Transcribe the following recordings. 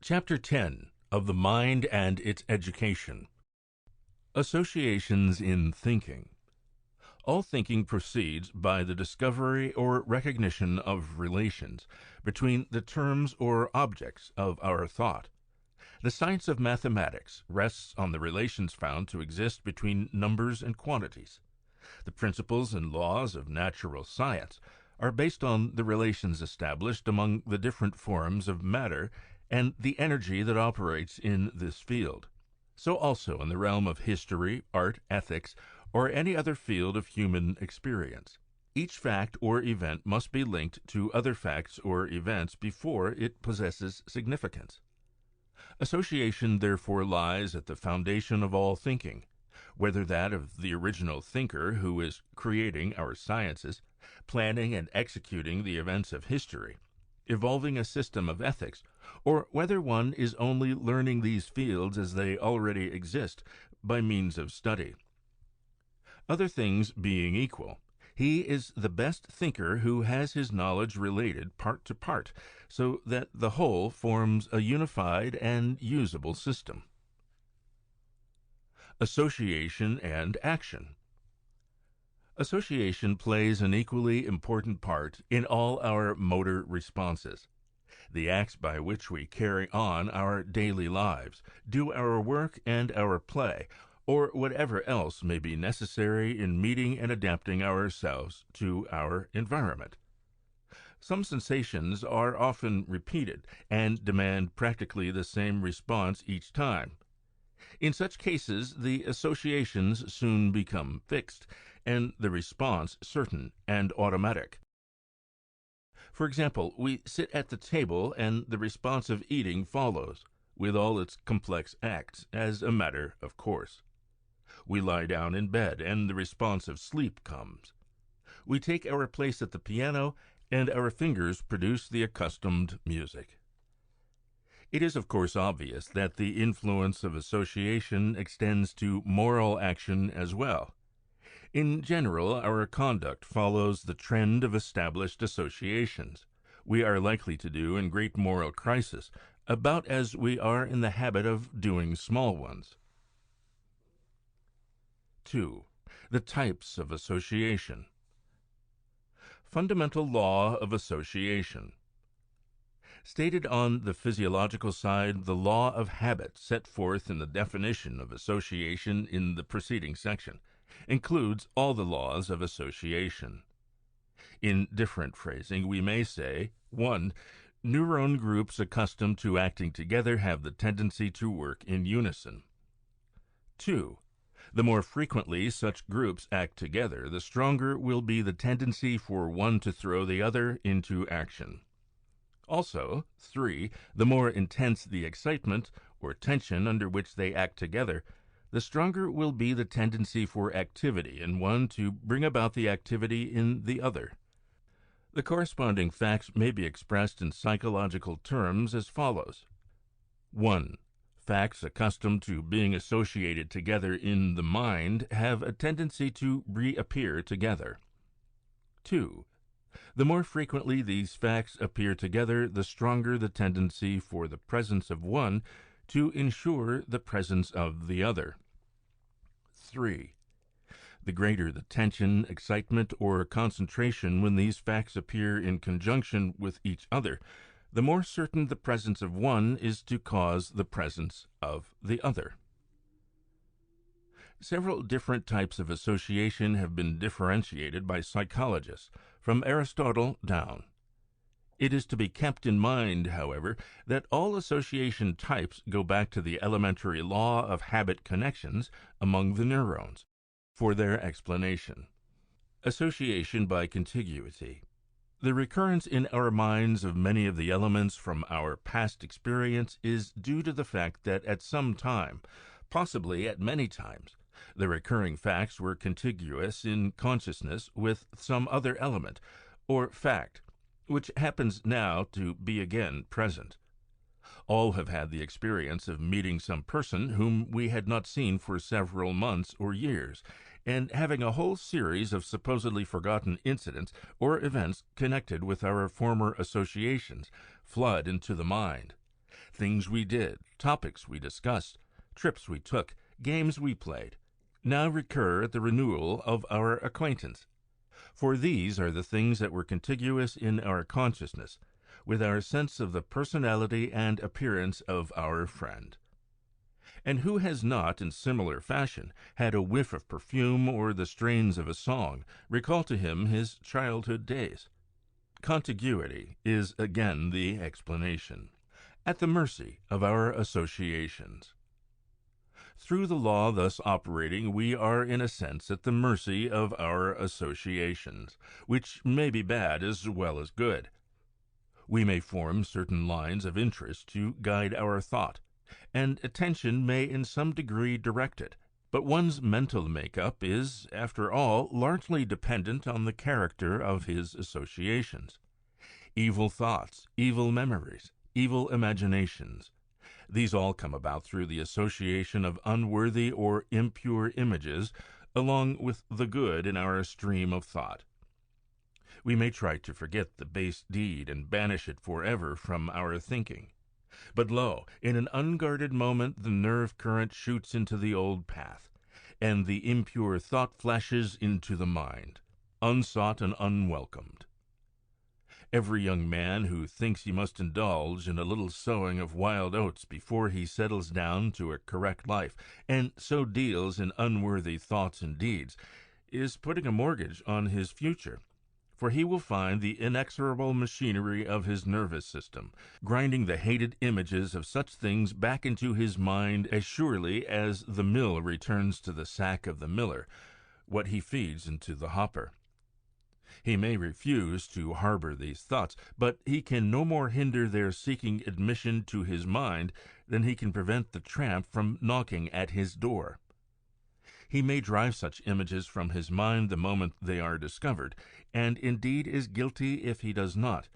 Chapter 10 of the Mind and its Education. Associations in Thinking. All thinking proceeds by the discovery or recognition of relations between the terms or objects of our thought. The science of mathematics rests on the relations found to exist between numbers and quantities. The principles and laws of natural science are based on the relations established among the different forms of matter and the energy that operates in this field. So also in the realm of history, art, ethics, or any other field of human experience. Each fact or event must be linked to other facts or events before it possesses significance. Association therefore lies at the foundation of all thinking, whether that of the original thinker who is creating our sciences, planning and executing the events of history, evolving a system of ethics, or whether one is only learning these fields as they already exist by means of study. Other things being equal, he is the best thinker who has his knowledge related part to part, so that the whole forms a unified and usable system. Association and action. Association plays an equally important part in all our motor responses. The acts by which we carry on our daily lives, do our work and our play, or whatever else may be necessary in meeting and adapting ourselves to our environment. Some sensations are often repeated and demand practically the same response each time. In such cases, the associations soon become fixed, and the response certain and automatic. For example, we sit at the table, and the response of eating follows, with all its complex acts, as a matter of course. We lie down in bed, and the response of sleep comes. We take our place at the piano, and our fingers produce the accustomed music. It is, of course, obvious that the influence of association extends to moral action as well. In general, our conduct follows the trend of established associations. We are likely to do in great moral crisis about as we are in the habit of doing small ones. 2. The types of association. Fundamental law of association. Stated on the physiological side, the law of habit set forth in the definition of association in the preceding section includes all the laws of association. In different phrasing, we may say, 1. Neuron groups accustomed to acting together have the tendency to work in unison. 2. The more frequently such groups act together, the stronger will be the tendency for one to throw the other into action. Also, 3. The more intense the excitement or tension under which they act together, the stronger will be the tendency for activity in one to bring about the activity in the other. The corresponding facts may be expressed in psychological terms as follows. 1. Facts accustomed to being associated together in the mind have a tendency to reappear together. 2. The more frequently these facts appear together, the stronger the tendency for the presence of one to ensure the presence of the other. 3. The greater the tension, excitement, or concentration when these facts appear in conjunction with each other, the more certain the presence of one is to cause the presence of the other. Several different types of association have been differentiated by psychologists, from Aristotle down. It is to be kept in mind, however, that all association types go back to the elementary law of habit connections among the neurons for their explanation. Association by contiguity. The recurrence in our minds of many of the elements from our past experience is due to the fact that at some time, possibly at many times, the recurring facts were contiguous in consciousness with some other element or fact, which happens now to be again present. All have had the experience of meeting some person whom we had not seen for several months or years, and having a whole series of supposedly forgotten incidents or events connected with our former associations flood into the mind. things we did, topics we discussed, trips we took, games we played, now recur at the renewal of our acquaintance. For these are the things that were contiguous in our consciousness, with our sense of the personality and appearance of our friend. And who has not, in similar fashion, had a whiff of perfume or the strains of a song recall to him his childhood days? Contiguity is again the explanation. At the mercy of our associations. Through the law thus operating, we are in a sense at the mercy of our associations, which may be bad as well as good. We may form certain lines of interest to guide our thought, and attention may in some degree direct it, but one's mental makeup is, after all, largely dependent on the character of his associations. Evil thoughts, evil memories, evil imaginations, these all come about through the association of unworthy or impure images, along with the good in our stream of thought. We may try to forget the base deed and banish it forever from our thinking. But lo, in an unguarded moment the nerve current shoots into the old path, and the impure thought flashes into the mind, unsought and unwelcomed. Every young man who thinks he must indulge in a little sowing of wild oats before he settles down to a correct life, and so deals in unworthy thoughts and deeds, is putting a mortgage on his future, for he will find the inexorable machinery of his nervous system grinding the hated images of such things back into his mind as surely as the mill returns to the sack of the miller what he feeds into the hopper. He may refuse to harbor these thoughts, but he can no more hinder their seeking admission to his mind than he can prevent the tramp from knocking at his door. He may drive such images from his mind the moment they are discovered, and indeed is guilty if he does not,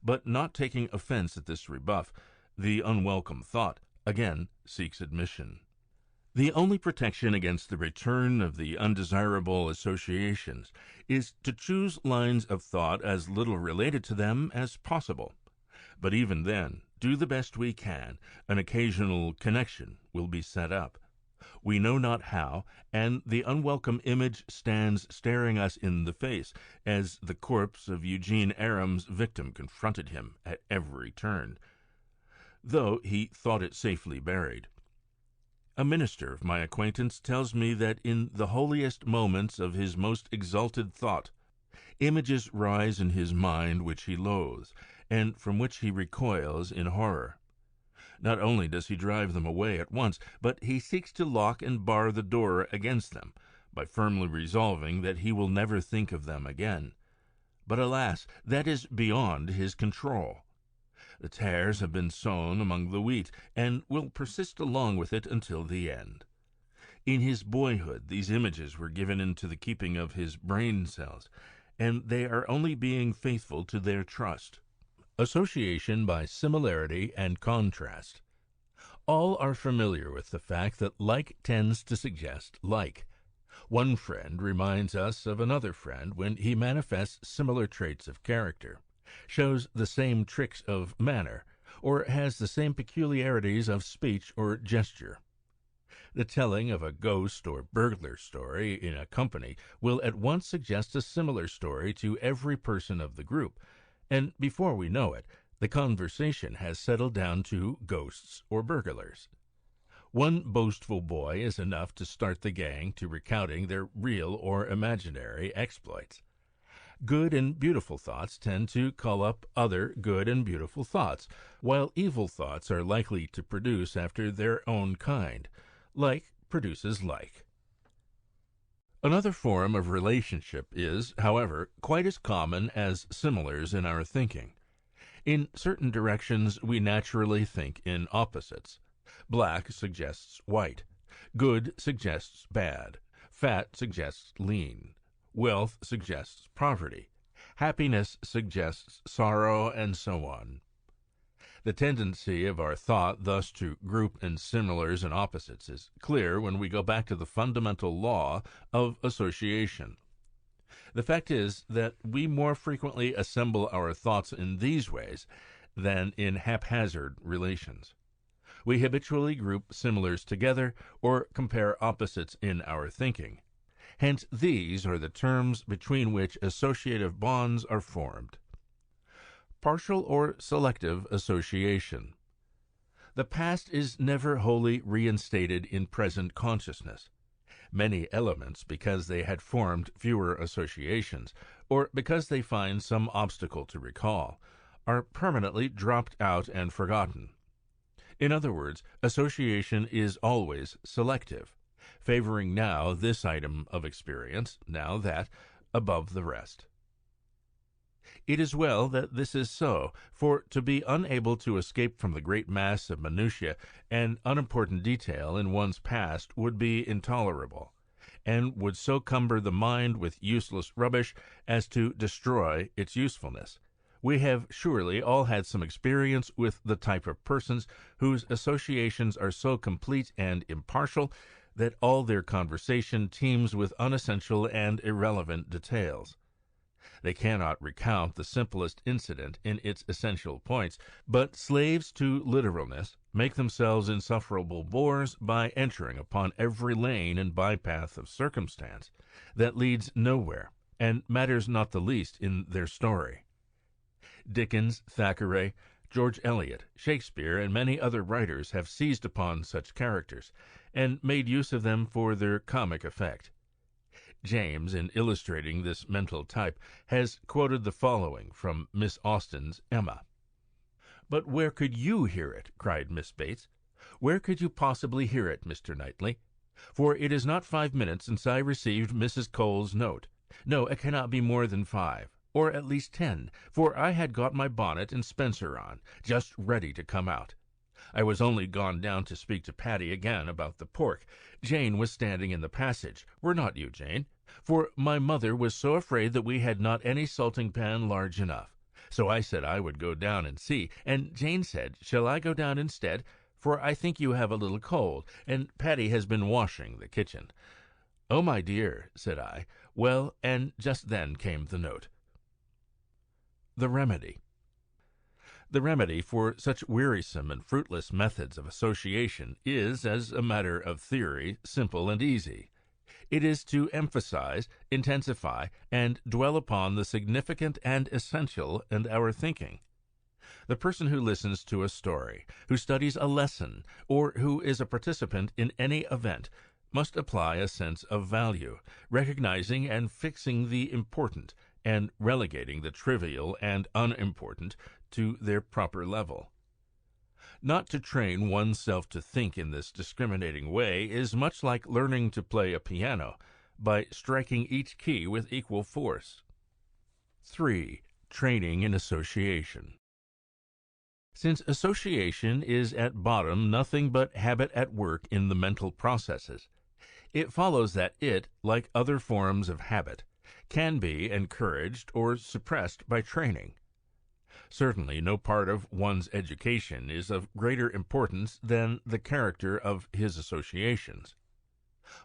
but not taking offense at this rebuff, the unwelcome thought again seeks admission. The only protection against the return of the undesirable associations is to choose lines of thought as little related to them as possible. But even then, do the best we can, an occasional connection will be set up. We know not how, and the unwelcome image stands staring us in the face, as the corpse of Eugene Aram's victim confronted him at every turn, though he thought it safely buried. A minister of my acquaintance tells me that in the holiest moments of his most exalted thought, images rise in his mind which he loathes, and from which he recoils in horror. Not only does he drive them away at once, but he seeks to lock and bar the door against them, by firmly resolving that he will never think of them again. But alas, that is beyond his control. The tares have been sown among the wheat, and will persist along with it until the end. In his boyhood these images were given into the keeping of his brain cells, and they are only being faithful to their trust. Association by similarity and contrast. All are familiar with the fact that like tends to suggest like. One friend reminds us of another friend when he manifests similar traits of character, shows the same tricks of manner, or has the same peculiarities of speech or gesture. The telling of a ghost or burglar story in a company will at once suggest a similar story to every person of the group, and before we know it, the conversation has settled down to ghosts or burglars. One boastful boy is enough to start the gang to recounting their real or imaginary exploits. Good and beautiful thoughts tend to call up other good and beautiful thoughts, while evil thoughts are likely to produce after their own kind. Like produces like. Another form of relationship is, however, quite as common as similars in our thinking. In certain directions we naturally think in opposites. Black suggests white. Good suggests bad. Fat suggests lean. Wealth suggests poverty. Happiness suggests sorrow, and so on. The tendency of our thought thus to group in similars and opposites is clear when we go back to the fundamental law of association. The fact is that we more frequently assemble our thoughts in these ways than in haphazard relations. We habitually group similars together or compare opposites in our thinking. Hence, these are the terms between which associative bonds are formed. Partial or selective association. The past is never wholly reinstated in present consciousness. Many elements, because they had formed fewer associations, or because they find some obstacle to recall, are permanently dropped out and forgotten. In other words, association is always selective, favoring now this item of experience, now that, above the rest. It is well that this is so, for to be unable to escape from the great mass of minutiae and unimportant detail in one's past would be intolerable, and would so cumber the mind with useless rubbish as to destroy its usefulness. We have surely all had some experience with the type of persons whose associations are so complete and impartial that all their conversation teems with unessential and irrelevant details. They cannot recount the simplest incident in its essential points, but, slaves to literalness, make themselves insufferable bores by entering upon every lane and bypath of circumstance that leads nowhere and matters not the least in their story. Dickens, Thackeray, George Eliot, Shakespeare, and many other writers have seized upon such characters, and made use of them for their comic effect. James, in illustrating this mental type, has quoted the following from Miss Austen's Emma. "But where could you hear it?" cried Miss Bates. "Where could you possibly hear it, Mr. Knightley? For it is not 5 minutes since I received Mrs. Cole's note. No, it cannot be more than 5, or at least 10, for I had got my bonnet and spencer on, just ready to come out. I was only gone down to speak to Patty again about the pork. Jane was standing in the passage, were not you, Jane? For my mother was so afraid that we had not any salting pan large enough. So I said I would go down and see, and Jane said, 'Shall I go down instead? For I think you have a little cold, and Patty has been washing the kitchen.' 'Oh, my dear,' said I. Well, and just then came the note." The remedy. The remedy for such wearisome and fruitless methods of association is, as a matter of theory, simple and easy. It is to emphasize, intensify, and dwell upon the significant and essential in our thinking. The person who listens to a story, who studies a lesson, or who is a participant in any event, must apply a sense of value, recognizing and fixing the important, and relegating the trivial and unimportant to their proper level. Not to train oneself to think in this discriminating way is much like learning to play a piano by striking each key with equal force. 3. Training in association. Since association is at bottom nothing but habit at work in the mental processes, it follows that it, like other forms of habit, can be encouraged or suppressed by training. Certainly no part of one's education is of greater importance than the character of his associations.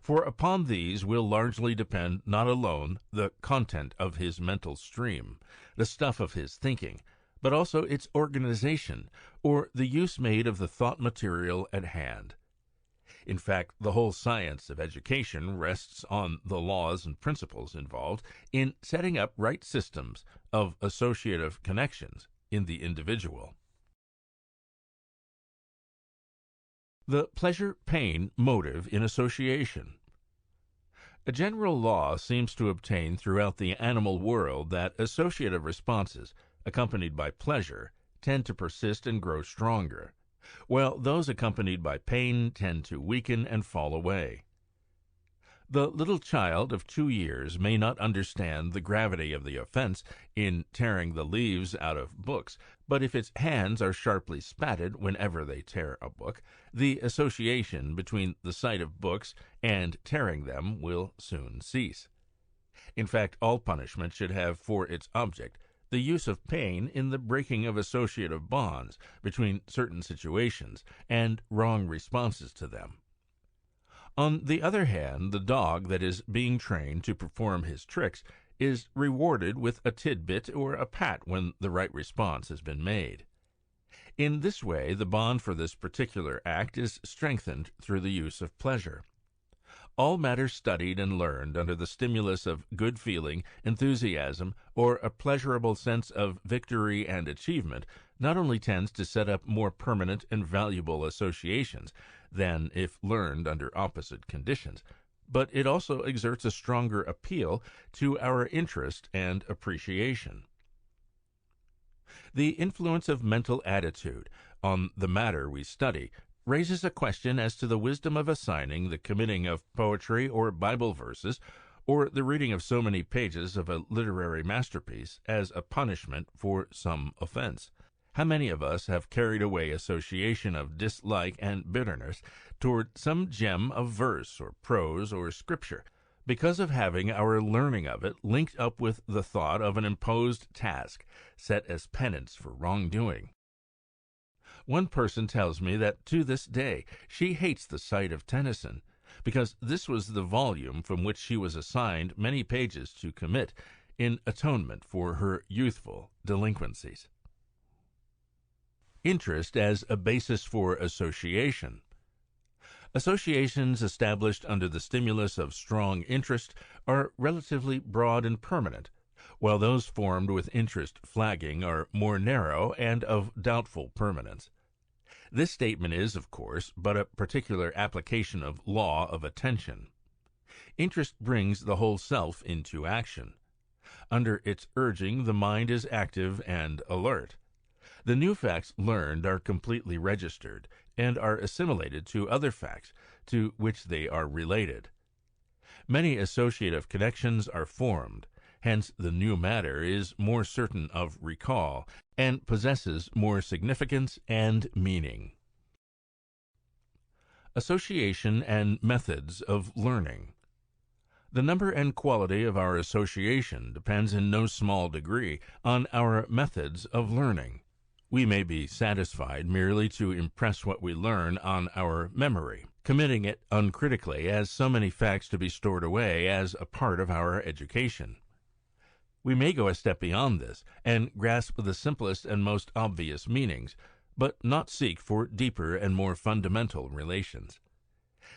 For upon these will largely depend not alone the content of his mental stream, the stuff of his thinking, but also its organization, or the use made of the thought material at hand. In fact, the whole science of education rests on the laws and principles involved in setting up right systems of associative connections in the individual. The pleasure-pain motive in association. A general law seems to obtain throughout the animal world that associative responses, accompanied by pleasure, tend to persist and grow stronger, while those accompanied by pain tend to weaken and fall away. The little child of 2 years may not understand the gravity of the offense in tearing the leaves out of books, but if its hands are sharply spatted whenever they tear a book, the association between the sight of books and tearing them will soon cease. In fact, all punishment should have for its object the use of pain in the breaking of associative bonds between certain situations and wrong responses to them. On the other hand, the dog that is being trained to perform his tricks is rewarded with a tidbit or a pat when the right response has been made. In this way, the bond for this particular act is strengthened through the use of pleasure. All matter studied and learned under the stimulus of good feeling, enthusiasm, or a pleasurable sense of victory and achievement not only tends to set up more permanent and valuable associations than if learned under opposite conditions, but it also exerts a stronger appeal to our interest and appreciation. The influence of mental attitude on the matter we study raises a question as to the wisdom of assigning the committing of poetry or Bible verses or the reading of so many pages of a literary masterpiece as a punishment for some offense. How many of us have carried away association of dislike and bitterness toward some gem of verse or prose or scripture because of having our learning of it linked up with the thought of an imposed task set as penance for wrongdoing? One person tells me that to this day she hates the sight of Tennyson because this was the volume from which she was assigned many pages to commit in atonement for her youthful delinquencies. Interest as a basis for association. Associations established under the stimulus of strong interest are relatively broad and permanent, while those formed with interest flagging are more narrow and of doubtful permanence. This statement is, of course, but a particular application of law of attention. Interest brings the whole self into action. Under its urging, the mind is active and alert. The new facts learned are completely registered and are assimilated to other facts to which they are related. Many associative connections are formed, hence the new matter is more certain of recall and possesses more significance and meaning. Association and methods of learning. The number and quality of our association depends in no small degree on our methods of learning. We may be satisfied merely to impress what we learn on our memory, committing it uncritically as so many facts to be stored away as a part of our education. We may go a step beyond this and grasp the simplest and most obvious meanings, but not seek for deeper and more fundamental relations.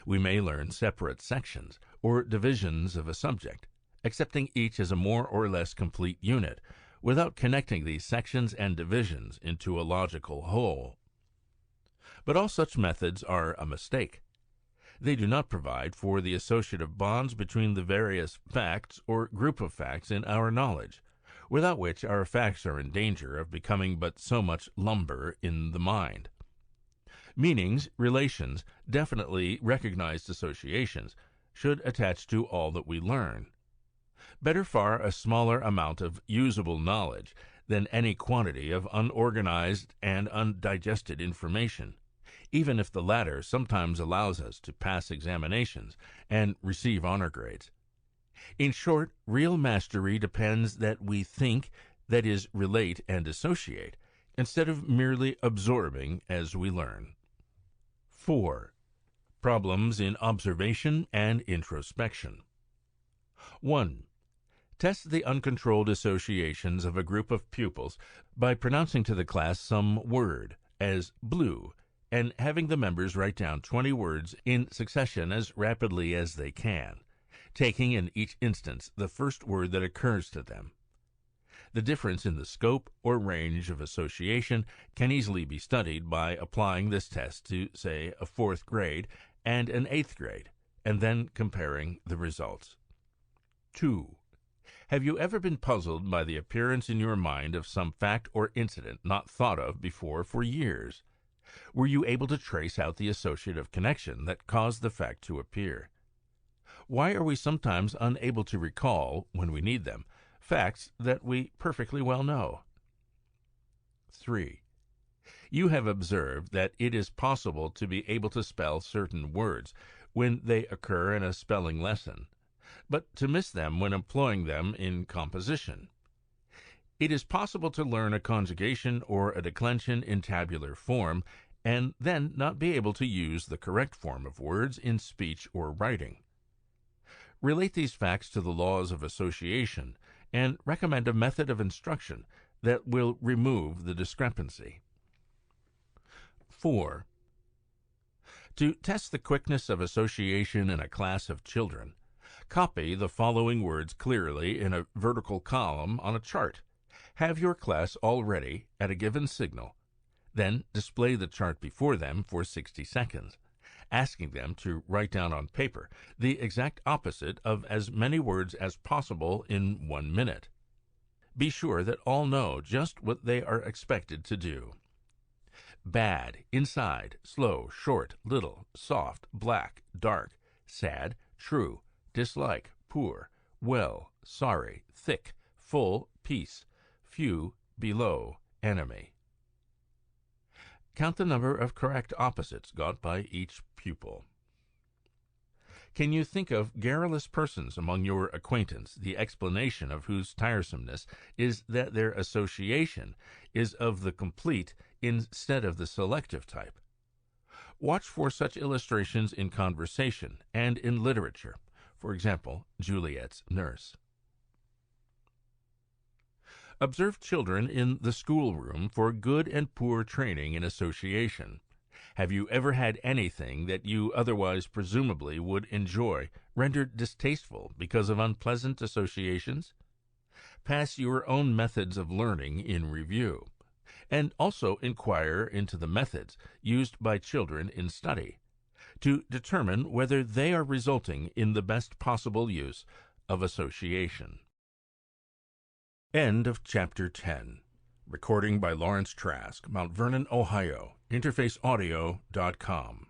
We may learn separate sections or divisions of a subject, accepting each as a more or less complete unit, without connecting these sections and divisions into a logical whole. But all such methods are a mistake. They do not provide for the associative bonds between the various facts or group of facts in our knowledge, without which our facts are in danger of becoming but so much lumber in the mind. Meanings, relations, definitely recognized associations should attach to all that we learn. Better far a smaller amount of usable knowledge than any quantity of unorganized and undigested information, even if the latter sometimes allows us to pass examinations and receive honor grades. In short, real mastery depends that we think, that is, relate and associate, instead of merely absorbing as we learn. 4. Problems in observation and introspection. 1. Test the uncontrolled associations of a group of pupils by pronouncing to the class some word, as blue, and having the members write down 20 words in succession as rapidly as they can, taking in each instance the first word that occurs to them. The difference in the scope or range of association can easily be studied by applying this test to, say, a 4th grade and an 8th grade, and then comparing the results. 2. Have you ever been puzzled by the appearance in your mind of some fact or incident not thought of before for years? Were you able to trace out the associative connection that caused the fact to appear? Why are we sometimes unable to recall, when we need them, facts that we perfectly well know? 3. You have observed that it is possible to be able to spell certain words when they occur in a spelling lesson, but to miss them when employing them in composition. It is possible to learn a conjugation or a declension in tabular form, and then not be able to use the correct form of words in speech or writing. Relate these facts to the laws of association, and recommend a method of instruction that will remove the discrepancy. 4. To test the quickness of association in a class of children, copy the following words clearly in a vertical column on a chart. Have your class all ready at a given signal. Then display the chart before them for 60 seconds, asking them to write down on paper the exact opposite of as many words as possible in 1 minute. Be sure that all know just what they are expected to do. Bad, inside, slow, short, little, soft, black, dark, sad, true, dislike, poor, well, sorry, thick, full, peace, few, below, enemy. Count the number of correct opposites got by each pupil. Can you think of garrulous persons among your acquaintance, the explanation of whose tiresomeness is that their association is of the complete instead of the selective type? Watch for such illustrations in conversation and in literature. For example, Juliet's nurse. Observe children in the schoolroom for good and poor training in association. Have you ever had anything that you otherwise presumably would enjoy rendered distasteful because of unpleasant associations? Pass your own methods of learning in review, and also inquire into the methods used by children in study to determine whether they are resulting in the best possible use of association. End of Chapter 10. Recording by Lawrence Trask, Mount Vernon, Ohio. InterfaceAudio.com.